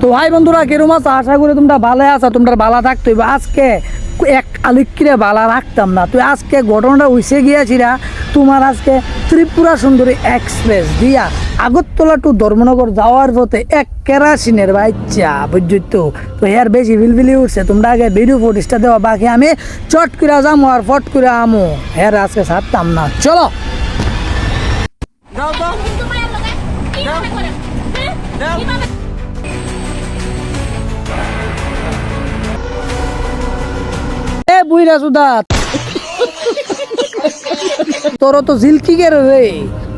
তো ভাই বন্ধুরা কেরম আছো? আশা করি তোমরা ভালো আছো, তোমরা ভালো থাকতে হইবে। আজকে এক আলিকিরে ভালো রাখতাম না, তুই আজকে ঘটনাটা উইসে গিয়েছিরা তোমার আজকে ত্রিপুরা সুন্দরী এক্সপ্রেস দিয়া আগরতলা টু ধর্মনগর যাওয়ার পথে এক কেরাসিনের বাচ্চা বুঝছিস তো। তো এর বেশি বিলবিলি উঠছে, তোমরা আগে ভিডিও ফুটেজটা দেওয়া, বাকি আমি চট করে যাবো আর ফট করে আমো। হ্যাঁ আজকে ছাড়তাম না, চলো যাও তো যাও। এ বুইরা সুদা তোর তো জিলকি কে রে,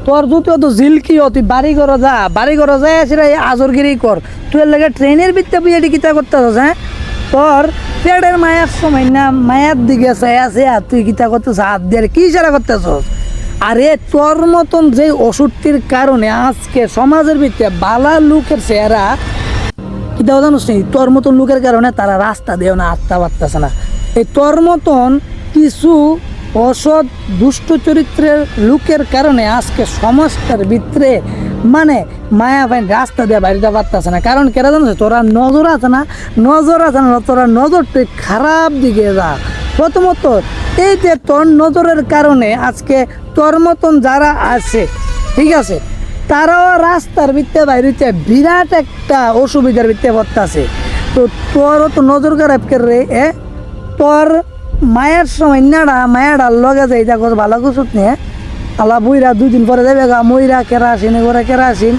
তোর যদি তো জিলকি তুই বাড়ি ঘর যা, বাড়ি ঘর যাই আসিরা আজরগিরি কর। তুই এর লাগে ট্রেনের ভিত্তে বুঝে কিতা করতে হস? হ্যাঁ তোর পেটের মায়ের সময় না, মায়ের দিকে চাই আছে আর তুই কিতা করতেছ? হাত দিয়ে কি ইশারা করতেছ? আরে তোর মতন যে ওষুধটির কারণে আজকে সমাজের ভিত্তে বালা লোকের চেহারা কিতা জানোস নি, তোর মতন লোকের কারণে তারা রাস্তা দেও না, আত্মা পারতেছে না। এই তোর মতন কিছু অসৎ দুষ্ট চরিত্রের লোকের কারণে আজকে সমাজটার ভিতরে মানে মায়া ভাই রাস্তা দিয়ে বাড়িতে পারতেছে না। কারণ কেরা জানো, তোরা নজর আছে না, নজর আছে না, তোরা নজরটা খারাপ দিকে যা। প্রথমত এই যে তোর নজরের কারণে আজকে তোর মতন যারা আছে ঠিক আছে তারাও রাস্তার ভিত্তে বাইরেতে বিরাট একটা অসুবিধার ভিত্তে পড়তেছে। তো তোরও তো নজর খারাপ করে রে, তোর মায়ের সময় নাড়া মায়েরার লগে যাই দেখো ভালো কিছু নিয়ে আলা বইরা 2 দিন পরে যাবে গা মইরা কেরাসিন করে কেরাসিন।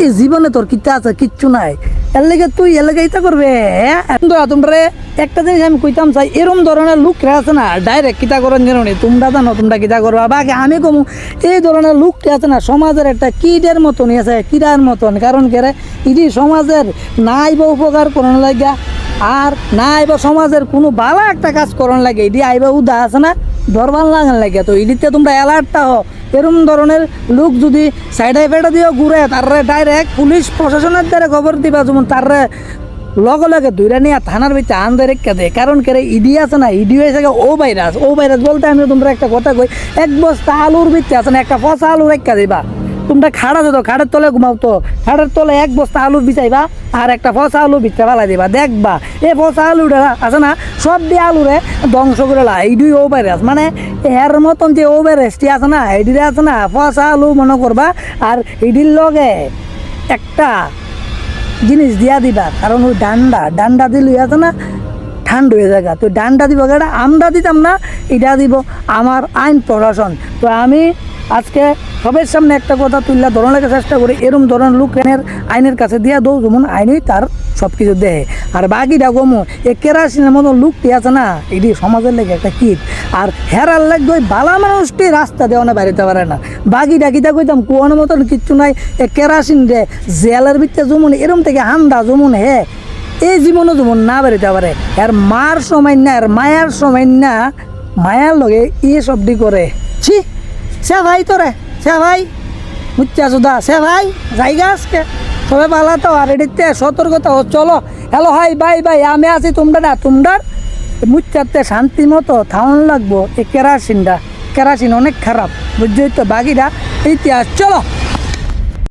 এই জীবনে তোর কিচ্ছা আছে? কিচ্ছু নাই। এর লেগে তুই এর লেগে ইতা করবে। হ্যাঁ তোমরা একটা জিনিস আমি কইতাম চাই, এরম ধরনের লোকরা আছে না ডাইরেক্ট কিতা করেন জানো নি, তোমরা জানো তোমরা কিতা করবা, বাকি আমি কমু এই ধরনের লোকটা আছে না সমাজের একটা কিডের মতনই আছে, কিরার মতন। কারণ কেরে ইডি সমাজের নাই বা উপকার করার লাগা আর না আইবা সমাজের কোনো ভালো একটা কাজ করার লাগে, এটি আইবা উদা আছে না দরবার লাগান লাগে। তো এটিতে তোমরা অ্যালার্টটা হো। এরম ধরনের লোক যদি সাইডে ফেটে দিয়েও ঘুরে তারে ডাইরেক্ট পুলিশ প্রশাসনের দ্বারা খবর দিবা, যেমন তারে লগে লগে ধরে নিয়ে থানার ভিতরে আনতে রেখে দেয়। কারণ কেরে ইডি আছে না, ইডি হয়েছে ও ভাইরাস। ও ভাইরাস বলতে আমি তোমরা একটা কথা কই, এক বস্তা আলুর ভিতরে আছে না একটা পচা আলু রেখা দিবা, তোমরা খাড়া তো খাড়ের তলে ঘুমাও, তো খাড়ের তলে এক বস্তা আলু বিছাইবা আর একটা পচা আলু ভিতরে ফেলাই দিবা, দেখবা এই পচা আলুটা আছে না সব দিয়ে আলুরে ধ্বংস করে লা। এইডুই ও ভাইরাস, মানে এর মতন যে ও ভাইরাসটি আছে না এইডিরে আছে না পচা আলু মনে করবা আর এইডির লগে একটা জিনিস দিয়া দিবা। কারণ ওই ডান্ডা দিলে আছে না ঠান্ডা হয়ে যায়। তো ডান্ডা দিব এটা আমরা দিতাম না, এটা দিব আমার আইন প্রশাসন। তো আমি আজকে সবের সামনে একটা কথা তুললা ধরনের চেষ্টা করি, এরম ধরনের লোক আইনের কাছে দিয়া দৌ যেমন আইনই তার সব কিছু দেয়। আর বাকিটা গমো এ কেরাসিনের মতো লোকটি আছে না এটি সমাজের লেগে একটা কিট। আর হেরার লাগবে ওই বালা মানুষটি রাস্তা দেওয়া না বাড়িতে পারে না। বাকিটা কিতা কইতাম কুয়ানোর মতন কিচ্ছু নাই। এ কেরাসিন রে জেলের ভিতরে যেমন এরম থেকে হান্দা যেমন হে এই জীবনও যেমন না বেরোতে পারে। আর মার সময় না আর মায়ার সময় না, মায়ার লগে ই সবটি করে ছি। সে ভাই তোরে সে ভাই মুচ্চা সুদা সে ভাই জায়গা আজকে সবাই পালা তো আর এটিতে সতর্কতা ও চলো। হ্যালো হাই বাই বাই, আমি আছি তোমরা না, তোমরা মুচ্চাতে শান্তি মতো থাউন লাগবো। এই কেরাসিন অনেক খারাপ বুঝছোই তো, বাকিটা ইতিহাস চলো।